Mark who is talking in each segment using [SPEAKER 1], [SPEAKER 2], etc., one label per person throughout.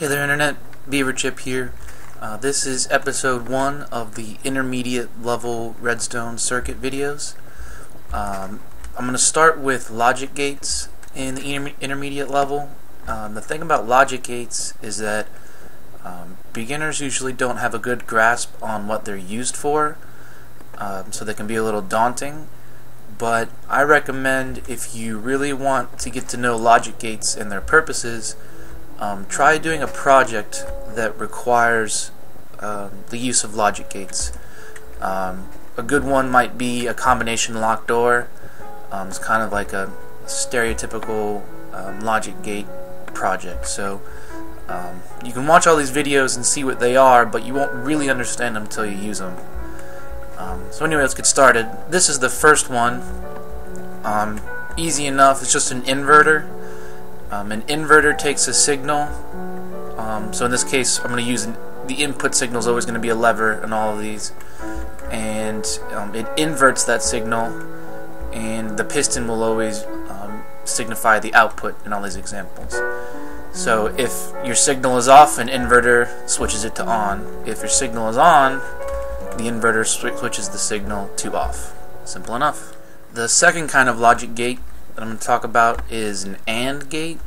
[SPEAKER 1] Hey there Internet, Beaver Chip here. This is episode 1 of the intermediate level Redstone circuit videos. I'm going to start with logic gates in the intermediate level. The thing about logic gates is that beginners usually don't have a good grasp on what they're used for, so they can be a little daunting. But I recommend, if you really want to get to know logic gates and their purposes, try doing a project that requires the use of logic gates. A good one might be a combination lock door. It's kind of like a stereotypical logic gate project. So you can watch all these videos and see what they are, but you won't really understand them until you use them. So anyway, let's get started. This is the first one. Easy enough. It's just an inverter. An inverter takes a signal, so in this case I'm going to use the input signal is always going to be a lever in all of these, and it inverts that signal, and the piston will always signify the output in all these examples. So if your signal is off, an inverter switches it to on. If your signal is on, the inverter switches the signal to off. Simple enough. The second kind of logic gate that I'm going to talk about is an AND gate.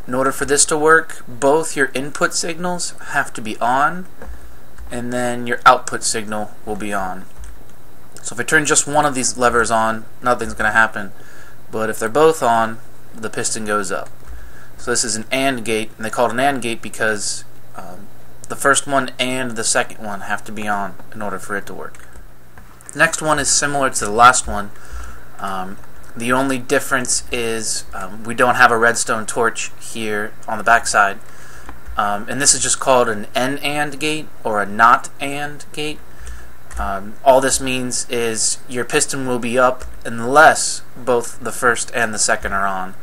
[SPEAKER 1] In order for this to work, both your input signals have to be on, and then your output signal will be on. So if I turn just one of these levers on, nothing's going to happen. But if they're both on, the piston goes up. So this is an AND gate, and they call it an AND gate because the first one and the second one have to be on in order for it to work. The next one is similar to the last one. The only difference is we don't have a redstone torch here on the backside, and this is just called an N-AND gate or a not AND gate. All this means is your piston will be up unless both the first and the second are on.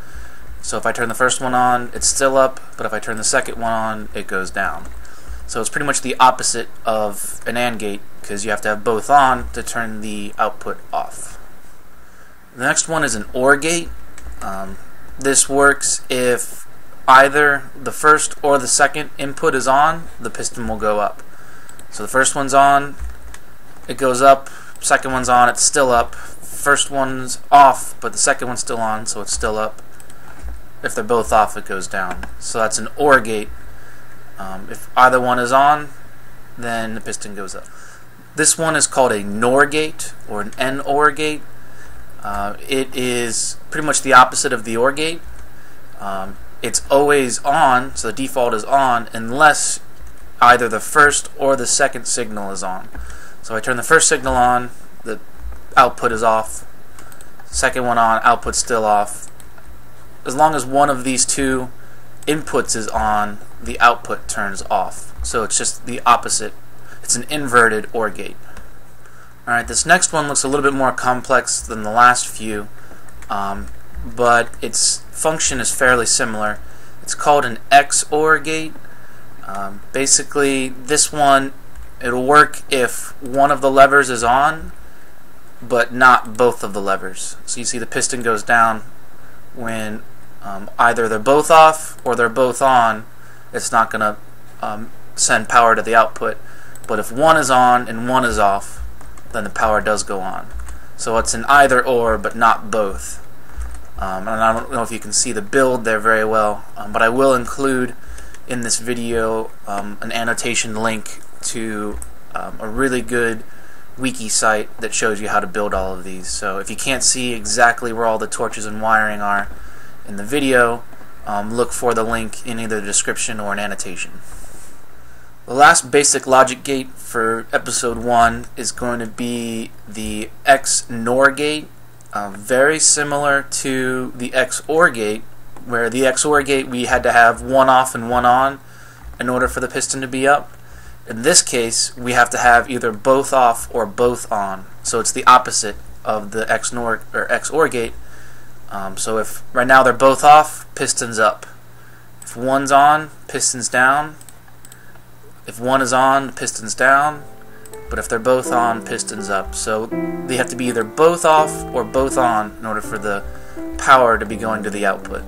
[SPEAKER 1] So if I turn the first one on, it's still up, but if I turn the second one on, it goes down. So it's pretty much the opposite of an AND gate, because you have to have both on to turn the output off. The next one is an OR gate. This works if either the first or the second input is on, the piston will go up. So the first one's on, it goes up. Second one's on, it's still up. First one's off, but the second one's still on, so it's still up. If they're both off, it goes down. So that's an OR gate. If either one is on, then the piston goes up. This one is called a NOR gate or an NOR gate. It is pretty much the opposite of the OR gate. It's always on, so the default is on, unless either the first or the second signal is on. So I turn the first signal on, the output is off. Second one on, output's still off. As long as one of these two inputs is on, the output turns off. So it's just the opposite. It's an inverted OR gate. Alright, this next one looks a little bit more complex than the last few, but its function is fairly similar. It's called an XOR gate. Basically, this one, it'll work if one of the levers is on, but not both of the levers. So you see the piston goes down when either they're both off or they're both on. It's not going to send power to the output. But if one is on and one is off, then the power does go on. So it's an either or, but not both. And I don't know if you can see the build there very well, but I will include in this video an annotation link to a really good wiki site that shows you how to build all of these. So if you can't see exactly where all the torches and wiring are in the video, look for the link in either the description or an annotation. The last basic logic gate for episode 1 is going to be the XNOR gate, very similar to the XOR gate, where the XOR gate we had to have one off and one on in order for the piston to be up. In this case, we have to have either both off or both on, so it's the opposite of the XNOR or XOR gate. So if right now they're both off, piston's up. If one's on, piston's down. If one is on, piston's down, but if they're both on, piston's up. So they have to be either both off or both on in order for the power to be going to the output.